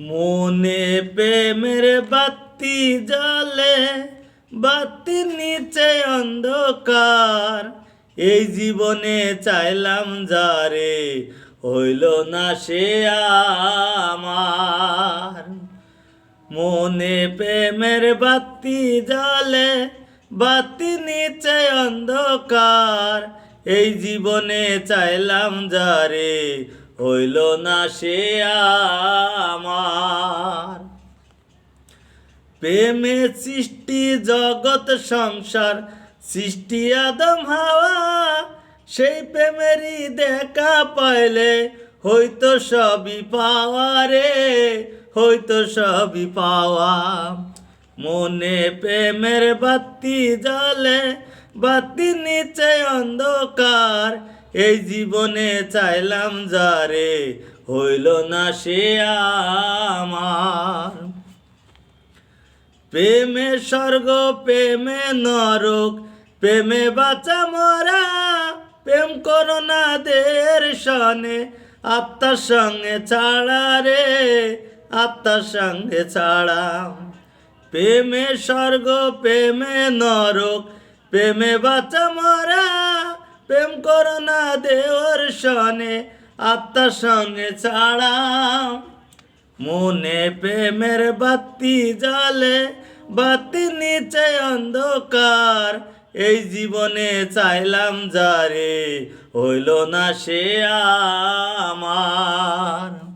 মনে প্রেমের বাতি জ্বলে, বাতির নিচে অন্ধকার। এই জীবনে চাইলাম যারে, হইল না সে আমার। মনে প্রেমের বাতি জ্বলে, বাতি নিচে অন্ধকার। এই জীবনে চাইলাম যারে, হইল না সে আমার। প্রেমে সৃষ্টি জগৎ সংসার, সৃষ্টি আদম হাওয়া। সেই প্রেমেরই দেখা পাইলে হইতো সবই পাওয়া রে, হইতো সবই পাওয়া। মনে প্রেমের বাতি জ্বলে, বাতি নিচে অন্ধকার। এই জীবনে চাইলাম যারে, হইল না সে আমার। প্রেমে স্বর্গ প্রেমে নরক, প্রেমে বাঁচা মরা। প্রেম করো না দের সনে, আত্মার সঙ্গে ছাড়া রে, আত্মার সঙ্গে ছাড়া। প্রেমে স্বর্গ প্রেমে নরক, প্রেমে বাঁচা মরা। প্রেম করো না দেওর সনে, আত্মার সঙ্গে ছাড়া। মনে প্রেমের বাতি জ্বলে, বাতি নিচে অন্ধকার। এই জীবনে চাইলাম যারে, হইল না সে আমার।